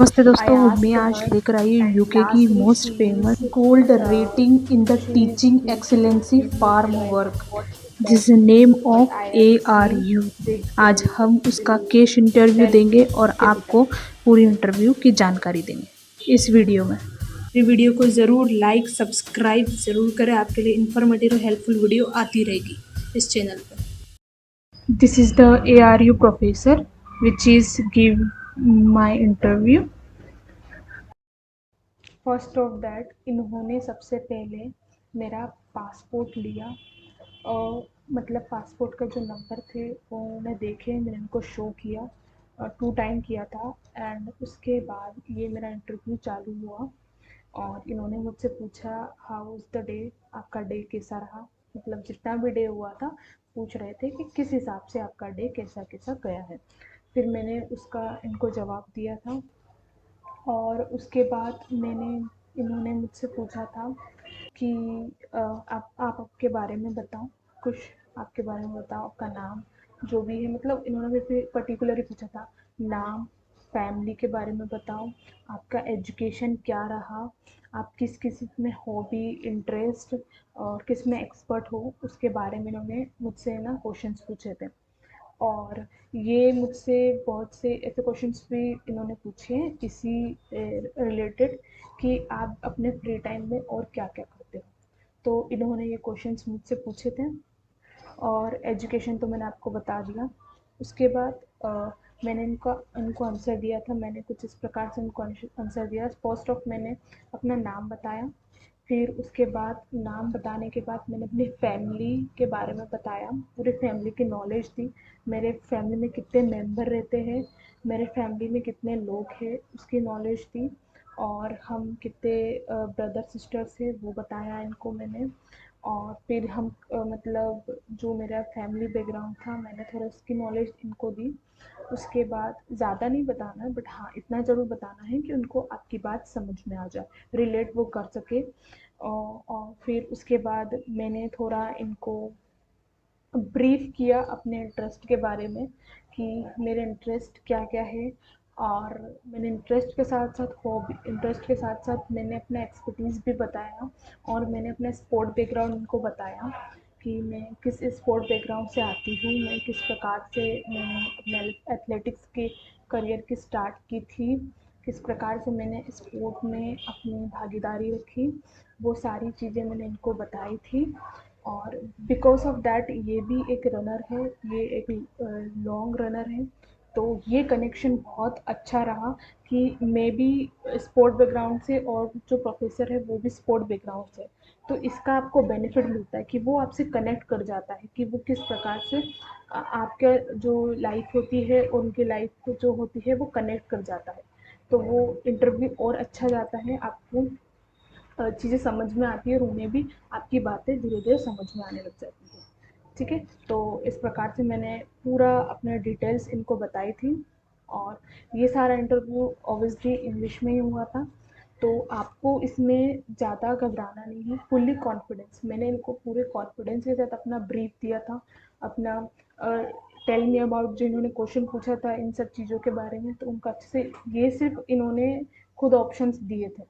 नमस्ते I दोस्तों, मैं asked आज her, लेकर आई हूँ and यूके की lastly most famous gold rating in the teaching she excellency gave me farm advice work what जिस best to do, name but of I a have are seen you. big आज हम उसका below case interview 10 देंगे और के भी आपको पूरी इंटरव्यू की जानकारी देंगे इस वीडियो में। ये वीडियो को ज़रूर लाइक सब्सक्राइब ज़रूर करें, आपके लिए इंफॉर्मेटिव और हेल्पफुल वीडियो आती रहेगी इस चैनल पर। This is the ARU professor which is give my interview. First of that इन्होंने सबसे पहले मेरा पासपोर्ट लिया और मतलब पासपोर्ट का जो नंबर थे वो उन्होंने देखे, मैंने उनको शो किया, 2 टाइम किया था। एंड उसके बाद ये मेरा इंटरव्यू चालू हुआ और इन्होंने मुझसे पूछा हाउ इज़ द डे, आपका डे कैसा रहा, मतलब जितना भी डे हुआ था पूछ रहे थे कि किस हिसाब से आपका डे कैसा कैसा गया है। फिर मैंने उसका इनको जवाब दिया था और उसके बाद इन्होंने मुझसे पूछा था कि आप आपके बारे में बताओ, कुछ आपके बारे में बताओ, आपका नाम जो भी है, मतलब इन्होंने मेरे से पर्टिकुलरली पूछा था नाम, फैमिली के बारे में बताओ, आपका एजुकेशन क्या रहा, आप किस किस में हॉबी इंटरेस्ट और किस में एक्सपर्ट हो, उसके बारे में इन्होंने मुझसे ना क्वेश्चंस पूछे थे। और ये मुझसे बहुत से ऐसे क्वेश्चंस भी इन्होंने पूछे हैं इसी रिलेटेड कि आप अपने फ्री टाइम में और क्या क्या करते हो। तो इन्होंने ये क्वेश्चंस मुझसे पूछे थे और एजुकेशन तो मैंने आपको बता दिया। उसके बाद मैंने इनको आंसर दिया था, मैंने कुछ इस प्रकार से उनको आंसर दिया। फर्स्ट ऑफ मैंने अपना नाम बताया, फिर उसके बाद नाम बताने के बाद मैंने अपनी फैमिली के बारे में बताया, पूरे फैमिली की नॉलेज दी, मेरे फैमिली में कितने मेंबर रहते हैं, मेरे फैमिली में कितने लोग हैं उसकी नॉलेज दी, और हम कितने ब्रदर सिस्टर्स हैं वो बताया इनको मैंने। और फिर हम मतलब जो मेरा फैमिली बैकग्राउंड था मैंने थोड़ा उसकी नॉलेज इनको दी। उसके बाद ज़्यादा नहीं बताना है, बट हाँ इतना ज़रूर बताना है कि उनको आपकी बात समझ में आ जाए, रिलेट वो कर सके। और फिर उसके बाद मैंने थोड़ा इनको ब्रीफ किया अपने इंटरेस्ट के बारे में कि मेरे इंटरेस्ट क्या क्या है। और मैंने इंटरेस्ट के साथ साथ हॉबी, इंटरेस्ट के साथ साथ मैंने अपना एक्सपर्टीज़ भी बताया और मैंने अपना स्पोर्ट बैकग्राउंड उनको बताया कि मैं किस स्पोर्ट बैकग्राउंड से आती हूँ, मैं किस प्रकार से मैंने अपने एथलेटिक्स के करियर की स्टार्ट की थी, किस प्रकार से मैंने स्पोर्ट में अपनी भागीदारी रखी, वो सारी चीज़ें मैंने इनको बताई थी। और बिकॉज ऑफ दैट ये भी एक रनर है, ये एक लॉन्ग रनर है, तो ये कनेक्शन बहुत अच्छा रहा कि मैं भी स्पोर्ट बैकग्राउंड से और जो प्रोफेसर है वो भी स्पोर्ट बैकग्राउंड से, तो इसका आपको बेनिफिट मिलता है कि वो आपसे कनेक्ट कर जाता है कि वो किस प्रकार से आपके जो लाइफ होती है और उनकी लाइफ जो होती है वो कनेक्ट कर जाता है। तो वो इंटरव्यू और अच्छा जाता है, आपको चीज़ें समझ में आती है और उन्हें भी आपकी बातें धीरे धीरे समझ में आने लग जाती है। ठीक है, तो इस प्रकार से मैंने पूरा अपने डिटेल्स इनको बताई थी। और ये सारा इंटरव्यू ऑब्वियसली इंग्लिश में ही हुआ था, तो आपको इसमें ज़्यादा घबराना नहीं है, फुल्ली कॉन्फिडेंस, मैंने इनको पूरे कॉन्फिडेंस के साथ अपना ब्रीफ दिया था, अपना टेल मी अबाउट जो इन्होंने क्वेश्चन पूछा था इन सब चीज़ों के बारे में, तो उनका अच्छे से, ये सिर्फ इन्होंने खुद ऑप्शंस दिए थे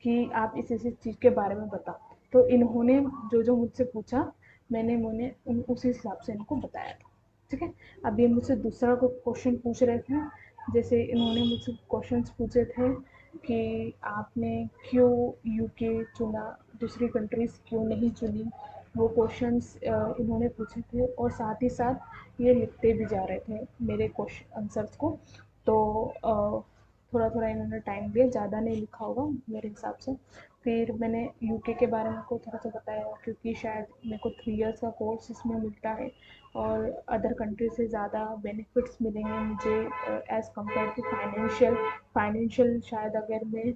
कि आप इस चीज़ के बारे में बताओ, तो इन्होंने जो जो मुझसे पूछा मैंने उन्हें उसी हिसाब से इनको बताया था। ठीक है, अब ये मुझसे दूसरा को क्वेश्चन पूछ रहे थे, जैसे इन्होंने मुझसे क्वेश्चंस पूछे थे कि आपने क्यों यूके चुना, दूसरी कंट्रीज़ क्यों नहीं चुनी, वो क्वेश्चंस इन्होंने पूछे थे और साथ ही साथ ये लिखते भी जा रहे थे मेरे क्वेश्चन आंसर्स को। तो थोड़ा थोड़ा इन्होंने टाइम दिया, ज़्यादा नहीं लिखा होगा मेरे हिसाब से। फिर मैंने यूके के बारे में को थोड़ा सा बताया क्योंकि शायद मेरे को 3 इयर्स का कोर्स इसमें मिलता है और अदर कंट्री से ज़्यादा बेनिफिट्स मिलेंगे मुझे एज़ कम्पेयर टू फाइनेंशियल शायद अगर मैं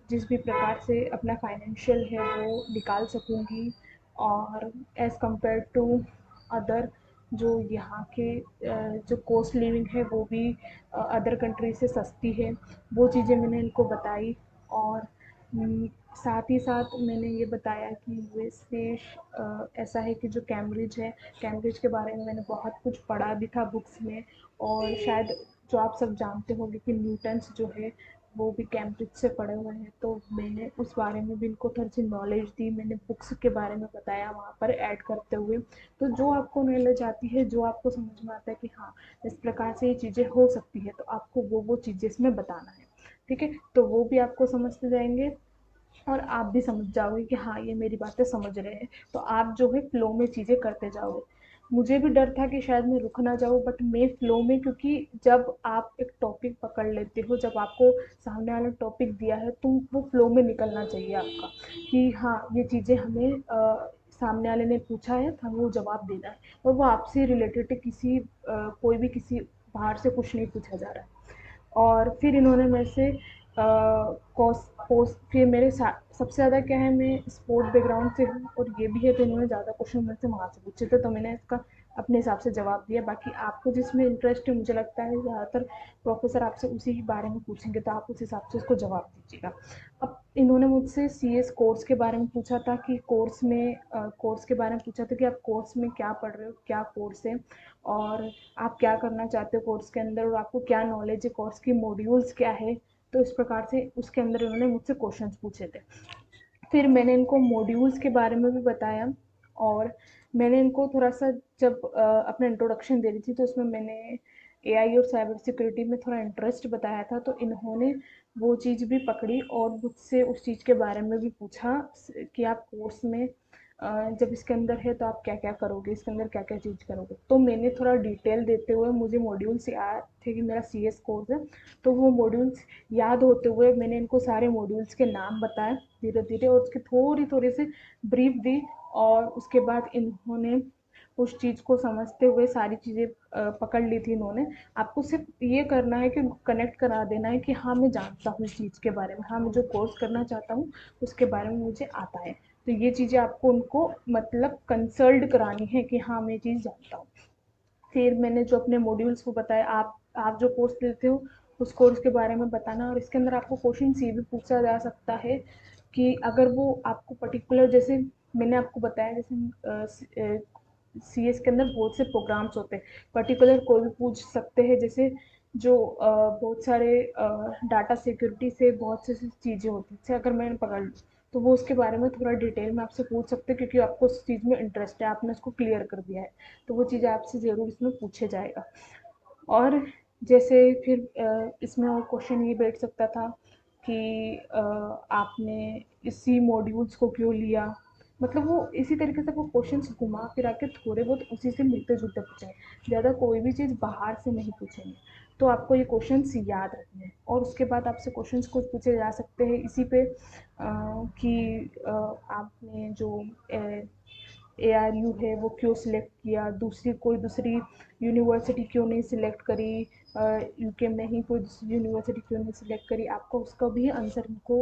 जिस भी प्रकार से अपना फाइनेंशियल है वो निकाल सकूँगी, और एज़ कम्पेयर टू अदर जो यहाँ के जो कॉस्ट लिविंग है वो भी अदर कंट्री से सस्ती है, वो चीज़ें मैंने इनको बताई। और साथ ही साथ मैंने ये बताया कि यूएस देश ऐसा है कि जो कैम्ब्रिज है, कैम्ब्रिज के बारे में मैंने बहुत कुछ पढ़ा भी था बुक्स में, और शायद जो आप सब जानते होंगे कि न्यूटन्स जो है वो भी कैम्ब्रिज से पढ़े हुए हैं, तो मैंने उस बारे में भी इनको थोड़ी सी नॉलेज दी, मैंने बुक्स के बारे में बताया वहाँ पर ऐड करते हुए। तो जो आपको नॉलेज आती है, जो आपको समझ में आता है कि हाँ इस प्रकार से ये चीज़ें हो सकती है, तो आपको वो चीज़ें इसमें बताना है। ठीक है, तो वो भी आपको समझते जाएंगे और आप भी समझ जाओगे कि हाँ ये मेरी बातें समझ रहे हैं, तो आप जो है फ्लो में चीज़ें करते जाओगे। मुझे भी डर था कि शायद मैं रुक ना जाऊँ, बट मैं फ्लो में, क्योंकि जब आप एक टॉपिक पकड़ लेते हो, जब आपको सामने वाला टॉपिक दिया है, तो वो फ्लो में निकलना चाहिए आपका कि हाँ ये चीज़ें हमें सामने वाले ने पूछा है तो हमें वो जवाब देना है, और वो आपसे रिलेटेड है, किसी कोई भी किसी बाहर से कुछ नहीं पूछा जा रहा है। और फिर इन्होंने मेरे से कॉस पोस्ट फिर सबसे ज़्यादा क्या है, मैं स्पोर्ट बैकग्राउंड से हूँ और ये भी है, तो इन्होंने ज़्यादा क्वेश्चन मेरे से वहाँ से पूछे थे, तो मैंने इसका अपने हिसाब से जवाब दिया। बाकी आपको जिसमें इंटरेस्ट है, मुझे लगता है ज़्यादातर प्रोफेसर आपसे उसी के बारे में पूछेंगे, तो आप उस हिसाब से उसको जवाब दीजिएगा। अब इन्होंने मुझसे CS कोर्स के बारे में पूछा था कि कोर्स के बारे में पूछा था कि आप कोर्स में क्या पढ़ रहे हो, क्या कोर्स है, और आप क्या करना चाहते हो कोर्स के अंदर, और आपको क्या नॉलेज है कोर्स की, मॉड्यूल्स क्या है। तो इस प्रकार से उसके अंदर इन्होंने मुझसे क्वेश्चंस पूछे थे। फिर मैंने इनको मॉड्यूल्स के बारे में भी बताया, और मैंने इनको थोड़ा सा, जब अपना इंट्रोडक्शन दे रही थी, तो उसमें मैंने AI और साइबर सिक्योरिटी में थोड़ा इंटरेस्ट बताया था, तो इन्होंने वो चीज़ भी पकड़ी और मुझसे उस चीज़ के बारे में भी पूछा कि आप कोर्स में जब इसके अंदर है तो आप क्या क्या करोगे, इसके अंदर क्या क्या चीज़ करोगे। तो मैंने थोड़ा डिटेल देते हुए, मुझे मॉड्यूल्स याद थे कि मेरा CS कोर्स है, तो वो मॉड्यूल्स याद होते हुए मैंने इनको सारे मॉड्यूल्स के नाम बताए धीरे धीरे, और उसकी थोड़ी थोड़ी सी ब्रीफ दी। और उसके बाद इन्होंने उस चीज़ को समझते हुए सारी चीज़ें पकड़ ली थी इन्होंने। आपको सिर्फ ये करना है कि कनेक्ट करा देना है कि हाँ मैं जानता हूँ इस चीज़ के बारे में, हाँ मैं जो कोर्स करना चाहता हूँ उसके बारे में मुझे आता है। तो ये चीज़ें आपको उनको मतलब कंसल्ट करानी है कि हाँ मैं ये चीज़ जानता हूँ। फिर मैंने जो अपने मॉड्यूल्स को बताया, आप जो कोर्स लेते हो उस कोर्स के बारे में बताना, और इसके अंदर आपको क्वेश्चन ये भी पूछा जा सकता है कि अगर वो आपको पर्टिकुलर, जैसे मैंने आपको बताया, जैसे CS के अंदर बहुत से प्रोग्राम्स होते हैं, पर्टिकुलर कोई भी पूछ सकते हैं, जैसे जो बहुत सारे डाटा सिक्योरिटी से बहुत सी चीज़ें होती हैं, जैसे अगर मैंने पकड़ लूँ तो वो उसके बारे में थोड़ा डिटेल में आपसे पूछ सकते हैं, क्योंकि आपको उस चीज़ में इंटरेस्ट है, आपने उसको क्लियर कर दिया है, तो वो चीज़ें आपसे ज़रूर इसमें पूछे जाएगा। और जैसे फिर इसमें और क्वेश्चन ये बैठ सकता था कि आपने इसी मॉड्यूल्स को क्यों लिया, मतलब वो इसी तरीके से वो क्वेश्चंस घुमा फिरा के थोड़े बहुत उसी से मिलते जुलते पूछेंगे, ज़्यादा कोई भी चीज़ बाहर से नहीं पूछेंगे। तो आपको ये क्वेश्चंस याद रखने हैं, और उसके बाद आपसे क्वेश्चंस कुछ पूछे जा सकते हैं इसी पे कि आपने जो ARU है वो क्यों सिलेक्ट किया, कोई दूसरी यूनिवर्सिटी क्यों नहीं सिलेक्ट करी, UK में ही कोई दूसरी यूनिवर्सिटी क्यों नहीं सिलेक्ट करी। आपको उसका भी आंसर को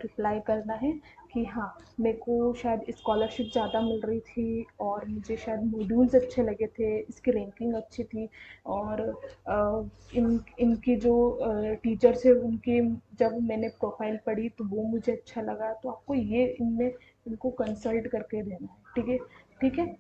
रिप्लाई करना है कि हाँ मेरे को शायद स्कॉलरशिप ज़्यादा मिल रही थी, और मुझे शायद मॉड्यूल्स अच्छे लगे थे, इसकी रैंकिंग अच्छी थी, और इनकी जो टीचर्स है उनकी जब मैंने प्रोफाइल पढ़ी तो वो मुझे अच्छा लगा। तो आपको ये इनमें इनको कंसल्ट करके देना है। ठीक है, ठीक है।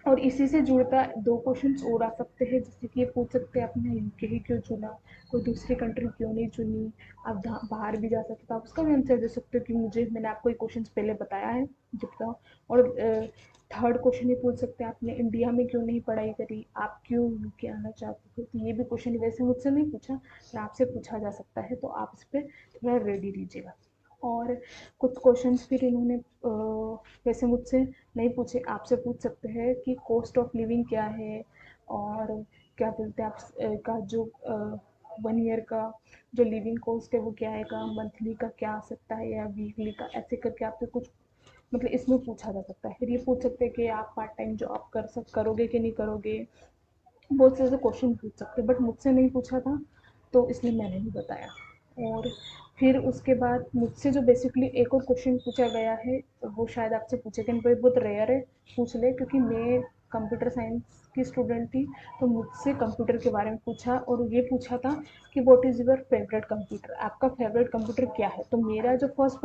और इसी से जुड़ता दो क्वेश्चंस और आ सकते हैं, जैसे कि ये पूछ सकते हैं आपने UK ही क्यों चुना, कोई दूसरी कंट्री क्यों नहीं चुनी, आप बाहर भी जा सकते हो, आप उसका भी आंसर दे सकते हो कि मुझे, मैंने आपको ये क्वेश्चंस पहले बताया है जितना। और थर्ड क्वेश्चन ये पूछ सकते हैं आपने इंडिया में क्यों नहीं पढ़ाई करी, आप क्यों UK आना चाहते थे। तो ये भी क्वेश्चन वैसे मुझसे नहीं पूछा, पर आपसे पूछा जा सकता है, तो आप इस पर थोड़ा रेडी रहिएगा। और कुछ क्वेश्चंस फिर इन्होंने वैसे मुझसे नहीं पूछे, आपसे पूछ सकते हैं कि कॉस्ट ऑफ लिविंग क्या है, और क्या बोलते हैं आप का जो 1 ईयर का जो लिविंग कॉस्ट है वो क्या आएगा, मंथली का क्या आ सकता है या वीकली का, ऐसे करके आपसे कुछ मतलब इसमें पूछा जा सकता है। फिर ये पूछ सकते हैं कि आप पार्ट टाइम जॉब करोगे कि नहीं करोगे, बहुत से ऐसे क्वेश्चन पूछ सकते हैं, बट मुझसे नहीं पूछा था तो इसलिए मैंने नहीं बताया। और फिर उसके बाद मुझसे जो बेसिकली एक और क्वेश्चन पूछा गया है, वो शायद आपसे पूछे गए, पर बहुत रेयर है, पूछ ले, क्योंकि मैं कंप्यूटर साइंस की स्टूडेंट थी, तो मुझसे कंप्यूटर के बारे में पूछा, और ये पूछा था कि what is your favourite computer, आपका फेवरेट कंप्यूटर क्या है। तो मेरा जो फर्स्ट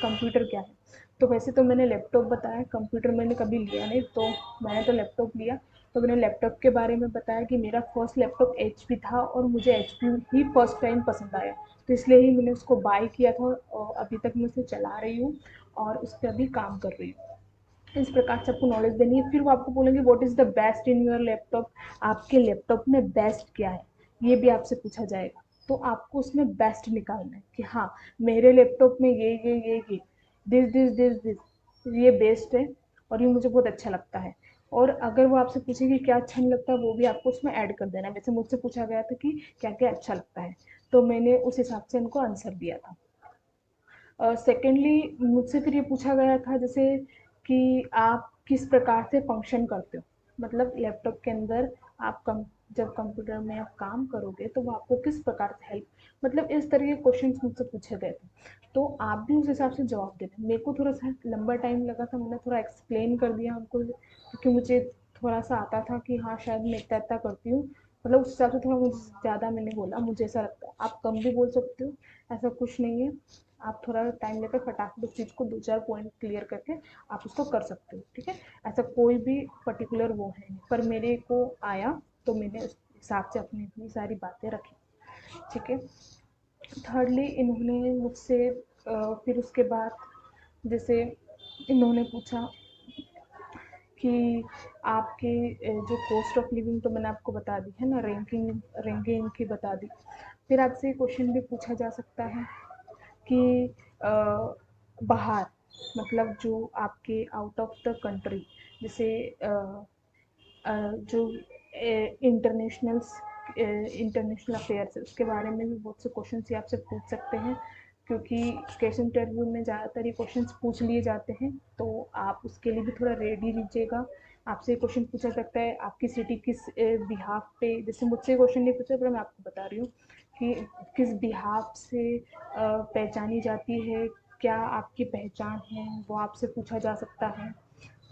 कंप्यूटर क्या है, तो वैसे तो मैंने लैपटॉप बताया, कंप्यूटर मैंने कभी लिया नहीं, तो मैंने तो लैपटॉप लिया। तो मैंने लैपटॉप के बारे में बताया कि मेरा फर्स्ट लैपटॉप HP था और मुझे HP ही फर्स्ट टाइम पसंद आया, तो इसलिए ही मैंने उसको बाय किया था और अभी तक मैं उसे चला रही हूँ और उस पर अभी काम कर रही हूँ। इस प्रकार से आपको नॉलेज देनी है। फिर वो आपको बोलेंगे what is the best in your laptop, आपके लैपटॉप में बेस्ट क्या है, ये भी आपसे पूछा जाएगा। तो आपको उसमें बेस्ट निकालना है कि हाँ मेरे लैपटॉप में ये दिस दिस दिस दिस ये बेस्ट है और ये मुझे बहुत अच्छा लगता है। और अगर वो आपसे पूछे कि क्या अच्छा नहीं लगता, वो भी आपको उसमें ऐड कर देना है। वैसे मुझसे पूछा गया था कि क्या क्या अच्छा लगता है, तो मैंने उस हिसाब से इनको आंसर दिया था। सेकेंडली मुझसे फिर ये पूछा गया था जैसे कि आप किस प्रकार से फंक्शन करते हो, मतलब लैपटॉप के अंदर आप कम जब कंप्यूटर में आप काम करोगे तो वो आपको किस प्रकार से हेल्प, मतलब इस तरह के क्वेश्चन मुझसे पूछे गए थे। तो आप भी उस हिसाब से जवाब देना। मेरे को थोड़ा सा लंबा टाइम लगा था, मैंने थोड़ा एक्सप्लेन कर दिया उनको क्योंकि मुझे थोड़ा सा आता था कि हाँ शायद मैं इतना इतना करती हूँ, मतलब उस हिसाब से थोड़ा मुझे ज़्यादा मैंने बोला। मुझे ऐसा लगता है आप कम भी बोल सकते हो, ऐसा कुछ नहीं है। आप थोड़ा टाइम लेकर फटाफट उस चीज़ को 2-4 पॉइंट क्लियर करके आप उसको कर सकते हो, ठीक है। ऐसा कोई भी पर्टिकुलर वो है नहीं, पर मेरे को आया तो मैंने उस हिसाब से अपनी इतनी सारी बातें रखी, ठीक है। थर्डली इन्होंने मुझसे फिर उसके बाद जैसे इन्होंने पूछा कि आपके जो कॉस्ट ऑफ लिविंग तो मैंने आपको बता दी है ना, रैंकिंग रैंकिंग की बता दी। फिर आपसे क्वेश्चन भी पूछा जा सकता है कि अ, बाहर मतलब जो आपके आउट ऑफ द कंट्री, जैसे जो इंटरनेशनल इंटरनेशनल अफेयर्स है उसके बारे में भी बहुत से क्वेश्चन ये आपसे पूछ सकते हैं, क्योंकि कैश इंटरव्यू में ज़्यादातर ये क्वेश्चंस पूछ लिए जाते हैं, तो आप उसके लिए भी थोड़ा रेडी रहिएगा। आपसे क्वेश्चन पूछा सकता है आपकी सिटी किस बिहाफ पे, जैसे मुझसे क्वेश्चन नहीं पूछा पर मैं आपको बता रही हूँ कि किस बिहाफ से पहचानी जाती है, क्या आपकी पहचान है, वो आपसे पूछा जा सकता है।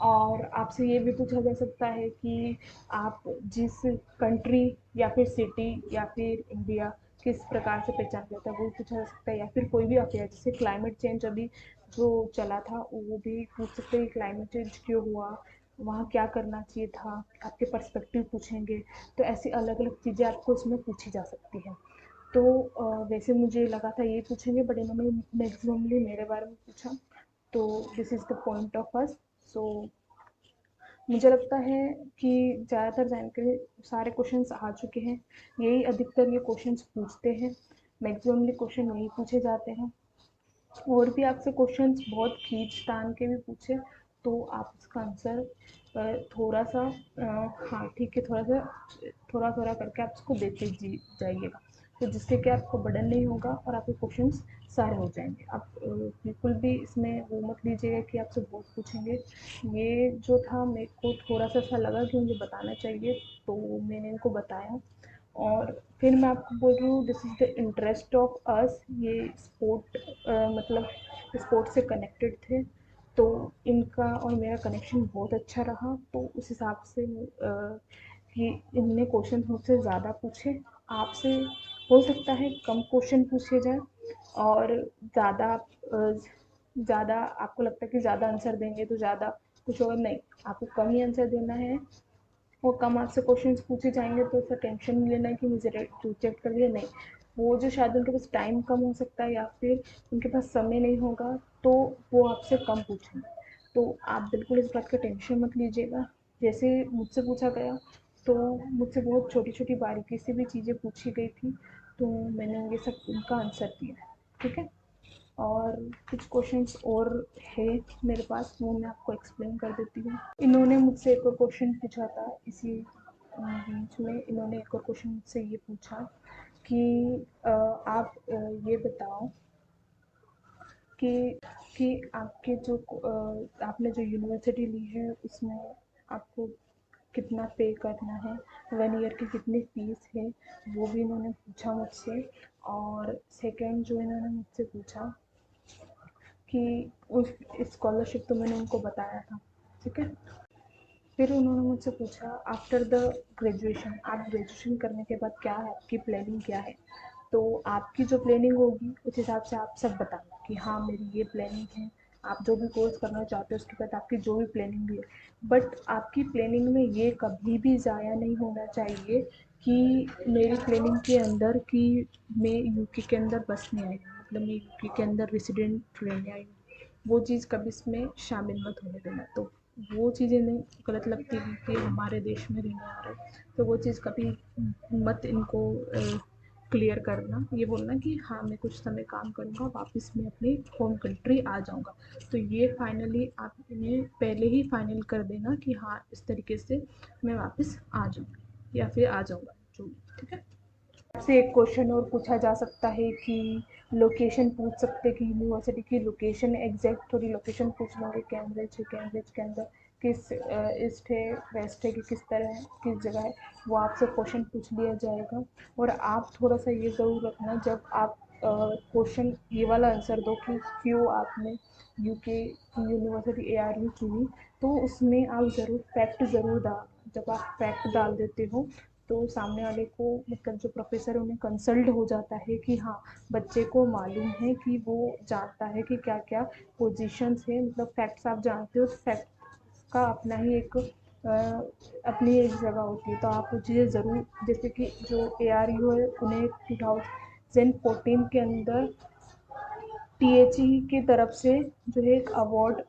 और आपसे ये भी पूछा जा सकता है कि आप जिस कंट्री या फिर सिटी या फिर इंडिया किस प्रकार से पहचान जाता है वो पूछा जा सकता है, या फिर कोई भी अफेयर जैसे क्लाइमेट चेंज अभी जो चला था वो भी पूछ सकते हैं, क्लाइमेट चेंज क्यों हुआ, वहाँ क्या करना चाहिए था, आपके पर्सपेक्टिव पूछेंगे। तो ऐसी अलग अलग चीज़ें आपको इसमें पूछी जा सकती है। तो वैसे मुझे लगा था ये पूछेंगे बट इन्होंने मैक्सिममली मेरे बारे में पूछा, तो this is the point of us. So मुझे लगता है कि ज़्यादातर जानकारी सारे क्वेश्चंस आ चुके हैं, यही अधिकतर ये क्वेश्चंस पूछते हैं, मैक्सिममली क्वेश्चन यही पूछे जाते हैं। और भी आपसे क्वेश्चंस बहुत खींच-तान के भी पूछे तो आप उसका आंसर थोड़ा सा हाँ ठीक है, थोड़ा-थोड़ा करके आप उसको देते जाइएगा, तो जिससे कि आपको बर्डन नहीं होगा और आपके क्वेश्चंस सारे हो जाएँगे। आप बिल्कुल भी इसमें वो मत लीजिएगा कि आपसे बहुत पूछेंगे। ये जो था मेरे को थोड़ा-सा ऐसा लगा कि मुझे बताना चाहिए, तो मैंने इनको बताया। और फिर मैं आपको बोल रही हूँ this is the interest of us, ये स्पोर्ट मतलब स्पोर्ट से कनेक्टेड थे, तो इनका और मेरा कनेक्शन बहुत अच्छा रहा, तो उस हिसाब से कि इनने क्वेश्चन मुझसे ज़्यादा पूछे। आपसे हो सकता है कम क्वेश्चन पूछे जाए और ज़्यादा आपको लगता है कि ज़्यादा आंसर देंगे तो ज़्यादा कुछ होगा, नहीं, आपको कम ही आंसर देना है। वो कम आपसे क्वेश्चंस पूछे जाएंगे तो ऐसा टेंशन नहीं लेना है कि मुझे रिजेक्ट कर दिया, नहीं। वो जो शायद उनके पास टाइम कम हो सकता है या फिर उनके पास समय नहीं होगा, तो वो आपसे कम पूछेंगे। तो आप बिल्कुल इस बात का टेंशन मत लीजिएगा। जैसे मुझसे पूछा गया तो मुझसे बहुत छोटी छोटी बारीकी से भी चीज़ें पूछी गई थी, तो मैंने ये सब उनका आंसर दिया है, ठीक है। और कुछ क्वेश्चंस और है मेरे पास, वो मैं आपको एक्सप्लेन कर देती हूँ। इन्होंने मुझसे एक और क्वेश्चन पूछा था इसी बीच में, इन्होंने एक और क्वेश्चन मुझसे ये पूछा कि आप ये बताओ कि आपके जो आपने जो यूनिवर्सिटी ली है उसमें आपको कितना पे करना है, 1 ईयर की कितनी फीस है, वो भी इन्होंने पूछा मुझसे। और सेकंड जो इन्होंने मुझसे पूछा कि उस स्कॉलरशिप तो मैंने उनको बताया था, ठीक है। फिर उन्होंने मुझसे पूछा आफ्टर द ग्रेजुएशन, आप ग्रेजुएशन करने के बाद क्या है आपकी प्लानिंग क्या है, तो आपकी जो प्लानिंग होगी उस हिसाब से आप सब बताना कि हाँ मेरी ये प्लानिंग है, आप जो भी कोर्स करना चाहते हो उसके बाद आपकी जो भी प्लानिंग है, बट आपकी प्लानिंग में ये कभी भी ज़ाया नहीं होना चाहिए कि मेरी प्लानिंग के अंदर कि मैं यूके के अंदर बसने आई हूँ, मतलब मैं यूके के अंदर रेसिडेंट रहने आई हूँ, वो चीज़ कभी इसमें शामिल मत होने देना। तो वो चीज़ें नहीं गलत लगती है कि हमारे देश में रहने आ रहे हैं, तो वो चीज़ कभी मत इनको क्लियर करना, ये बोलना कि हाँ मैं कुछ समय काम करूँगा, वापस मैं अपनी होम कंट्री आ जाऊँगा। तो ये फाइनली आप इन्हें पहले ही फाइनल कर देना कि हाँ इस तरीके से मैं वापस आ जाऊँगी या फिर आ जाऊँगा जो भी, ठीक है। आपसे एक क्वेश्चन और पूछा जा सकता है कि लोकेशन पूछ सकते हैं कि यूनिवर्सिटी की लोकेशन एग्जैक्ट थोड़ी लोकेशन पूछ लेंगे, कैम्ब्रिज है, कैम्ब्रिज के अंदर किस ईस्ट है, वेस्ट है, कि किस तरह है, किस जगह है, वो आपसे क्वेश्चन पूछ लिया जाएगा। और आप थोड़ा सा ये ज़रूर रखना जब आप क्वेश्चन ये वाला आंसर दो कि क्यों आपने यूके की यूनिवर्सिटी ARU चुनी, तो उसमें आप ज़रूर फैक्ट ज़रूर डालना। जब आप फैक्ट डाल देते हो तो सामने वाले को, मतलब जो प्रोफेसर है, उन्हें कंसल्ट हो जाता है कि हाँ बच्चे को मालूम है, कि वो जानता है कि क्या क्या पोजीशंस है, मतलब फैक्ट्स आप जानते हो, फैक्ट का अपना ही एक अपनी एक जगह होती है। तो आप वो चीज़ें ज़रूर, जैसे कि जो ARU है उन्हें 2014 के अंदर THE की तरफ से जो है एक अवार्ड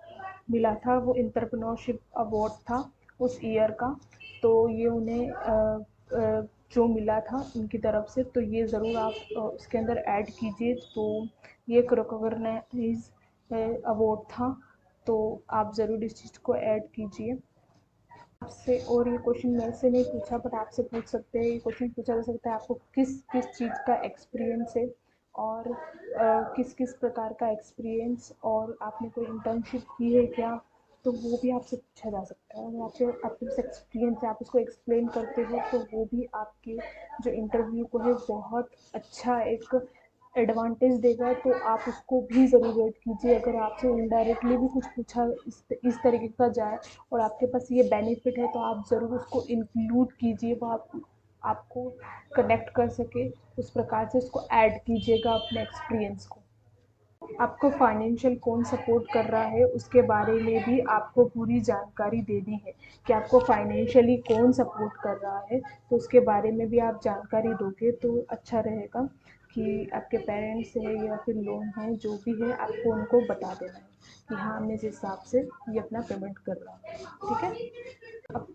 मिला था, वो इंटरप्रेन्योरशिप अवार्ड था उस ईयर का। तो ये उन्हें जो मिला था उनकी तरफ से, तो ये ज़रूर आप उसके अंदर ऐड कीजिए। तो ये एक रिकॉग्नाइज अवार्ड था, तो आप ज़रूर इस चीज़ को ऐड कीजिए। आपसे और ये क्वेश्चन मेरे से नहीं पूछा, बट आपसे पूछ सकते हैं, ये क्वेश्चन पूछा जा सकता है आपको किस किस चीज़ का एक्सपीरियंस है, और किस किस प्रकार का एक्सपीरियंस, और आपने कोई इंटर्नशिप की है क्या, तो वो भी आपसे पूछा जा सकता है। अगर आपके आपके पास एक्सपीरियंस है, आप उसको एक्सप्लेन करते हो, तो वो भी आपके जो इंटरव्यू को है बहुत अच्छा एक एडवांटेज देगा। तो आप उसको भी ज़रूर ऐड कीजिए। अगर आपसे इनडायरेक्टली भी कुछ पूछा इस तरीके का जाए और आपके पास ये बेनिफिट है, तो आप ज़रूर उसको इंक्लूड कीजिए, वो आपको कनेक्ट कर सके, उस प्रकार से उसको ऐड कीजिएगा अपने एक्सपीरियंस को। आपको फाइनेंशियल कौन सपोर्ट कर रहा है उसके बारे में भी आपको पूरी जानकारी देनी है, कि आपको फाइनेंशियली कौन सपोर्ट कर रहा है, तो उसके बारे में भी आप जानकारी दोगे तो अच्छा रहेगा। कि आपके पेरेंट्स है या फिर लोन है, जो भी है आपको उनको बता देना है कि हाँ मैं इस हिसाब से ये अपना पेमेंट कर रहा हूँ, ठीक है। अब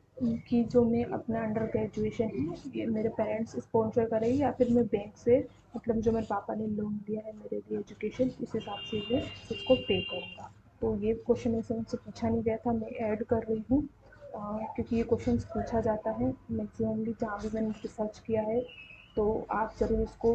कि जो मैं अपना अंडर ग्रेजुएशन है ये मेरे पेरेंट्स स्पॉन्सर करेंगे, या फिर मैं बैंक से, मतलब जो मेरे पापा ने लोन दिया है मेरे लिए एजुकेशन, इस हिसाब से मैं उसको पे करूँगा। तो ये क्वेश्चन ऐसे मुझसे पूछा नहीं गया था, मैं ऐड कर रही हूँ क्योंकि ये क्वेश्चन पूछा जाता है मैक्सिममली जहाँ भी मैंने रिसर्च किया है। तो आप ज़रूर इसको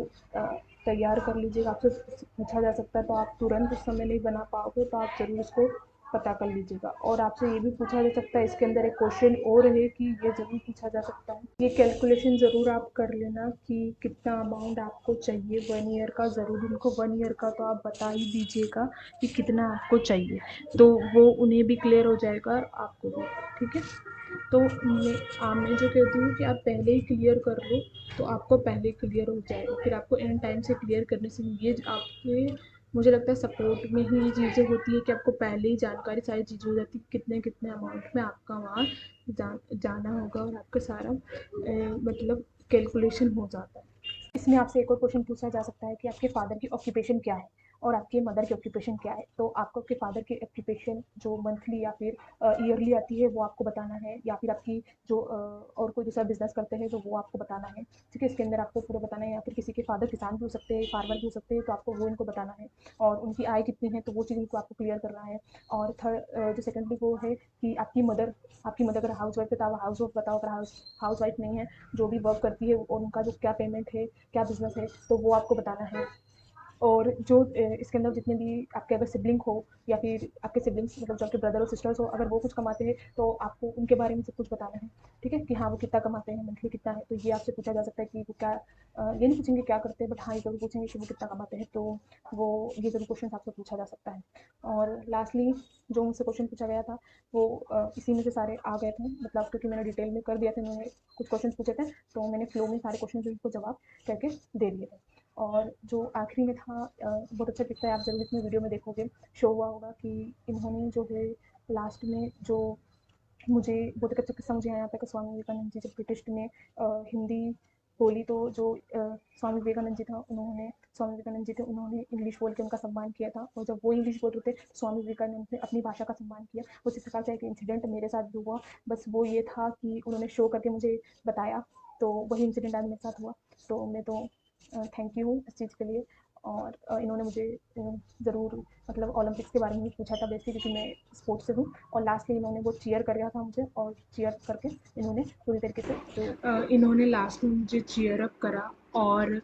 तैयार कर लीजिएगा। आपसे पूछा जा सकता है, तो आप तुरंत उस समय नहीं बना पाओगे, तो आप ज़रूर इसको पता कर लीजिएगा। और आपसे ये भी पूछा जा सकता है, इसके अंदर एक क्वेश्चन और है कि ये ज़रूर पूछा जा सकता है, ये कैलकुलेशन ज़रूर आप कर लेना कि कितना अमाउंट आपको चाहिए 1 ईयर का। ज़रूर उनको 1 ईयर का तो आप बता ही दीजिएगा कि कितना आपको चाहिए, तो वो उन्हें भी क्लियर हो जाएगा और आपको भी, ठीक है। तो मैं जो कहती हूँ कि आप पहले ही क्लियर कर लो, तो आपको पहले क्लियर हो जाएगा, फिर आपको एंड टाइम से क्लियर करने से ये आपके, मुझे लगता है सपोर्ट में ही ये चीज़ें होती है कि आपको पहले ही जानकारी सारी चीज़ें हो जाती है, कितने कितने अमाउंट में आपका वहाँ जाना होगा, और आपका सारा मतलब कैलकुलेशन हो जाता है। इसमें आपसे एक और क्वेश्चन पूछा जा सकता है कि आपके फादर की ऑक्यूपेशन क्या है और आपके मदर की ऑक्यूपेशन क्या है। तो आपको आपके फादर की ऑक्यूपेशन जो मंथली या फिर ईयरली आती है वो आपको बताना है, या फिर आपकी जो और कोई दूसरा बिजनेस करते हैं तो वो आपको बताना है, ठीक है। इसके अंदर आपको पूरा बताना है, या फिर किसी के फादर किसान भी हो सकते हैं, फार्मर भी हो सकते हैं, तो आपको वो इनको बताना है, और उनकी आय कितनी है तो वो चीज़ इनको आपको क्लियर करना है। और थर्ड जो सेकेंडली वो है कि आपकी मदर अगर हाउस वाइफ है तो आप हाउस वाइफ बताओ, अगर हाउस वाइफ नहीं है, जो भी वर्क करती है, और उनका जो क्या पेमेंट है, क्या बिजनेस है, तो वो आपको बताना है। और जो इसके अंदर जितने भी आपके अगर सिबलिंग हो, या फिर आपके सिबलिंग्स, मतलब जो आपके ब्रदर और सिस्टर्स हो, अगर वो कुछ कमाते हैं तो आपको उनके बारे में सब कुछ बताना है, ठीक है। कि हाँ वो कितना कमाते हैं, मंथली कितना है, तो ये आपसे पूछा जा सकता है कि वो क्या, ये नहीं पूछेंगे क्या करते हैं, बट हाँ ये जरूर पूछेंगे कि वो कितना कमाते हैं, तो वो ये जरूर क्वेश्चन आपसे पूछा जा सकता है। और लास्टली जो मुझसे क्वेश्चन पूछा गया था वो इसी में से सारे आ गए थे, मतलब क्योंकि मैंने डिटेल में कर दिया था, मैंने कुछ क्वेश्चन पूछे थे, तो मैंने फ्लो में सारे क्वेश्चन उनको जवाब करके दे दिए थे। और जो आखिरी में था बहुत अच्छा किस्सा है, आप ज़रूर इसमें वीडियो में देखोगे, शो हुआ होगा कि इन्होंने जो है लास्ट में जो मुझे बहुत एक अच्छा किस्सा मुझे यहाँ आता है कि स्वामी विवेकानंद जी जब ब्रिटिश ने हिंदी बोली तो जो स्वामी विवेकानंद जी था उन्होंने स्वामी विवेकानंद जी थे उन्होंने इंग्लिश बोल के उनका सम्मान किया था, और जब वो इंग्लिश बोल रहे थे स्वामी विवेकानंद ने अपनी भाषा का सम्मान किया। उसी प्रकार से एक इंसिडेंट मेरे साथ भी हुआ, बस वो ये था कि उन्होंने शो करके मुझे बताया, तो वही इंसिडेंट आज मेरे साथ हुआ। तो मैं तो थैंक यू हूँ इस चीज़ के लिए। और इन्होंने मुझे ज़रूर मतलब ओलंपिक्स के बारे में भी पूछा था बेसिकली, क्योंकि मैं स्पोर्ट्स से हूँ, और लास्ट में इन्होंने वो चीयर कर रहा था मुझे, और चीयर करके इन्होंने पूरी तरीके से जो इन्होंने लास्ट में मुझे चीयर अप करा, और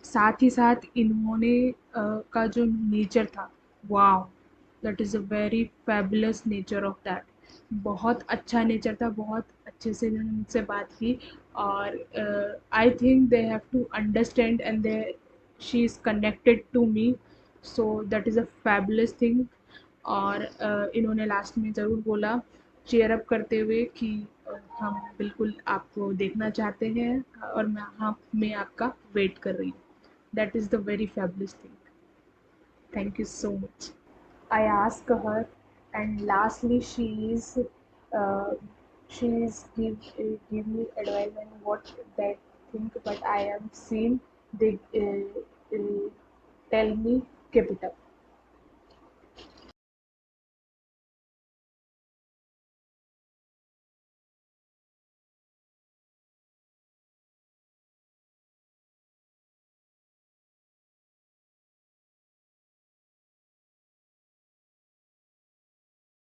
साथ ही साथ इन्होंने का जो नेचर था, वाह, that is a very fabulous nature of that. बहुत अच्छा नेचर था, बहुत अच्छे से इन्होंने मुझसे बात की, और I think they have to understand and they she is connected to me, so that is a fabulous thing. और इन्होंने लास्ट में ज़रूर बोला चीयर अप करते हुए कि हम बिल्कुल आपको देखना चाहते हैं, और मैं आपका वेट कर रही हूँ। That is the very fabulous thing. Thank you so much. I asked her, and lastly, uh, give me advice on what they think. But I am seen they tell me keep it up.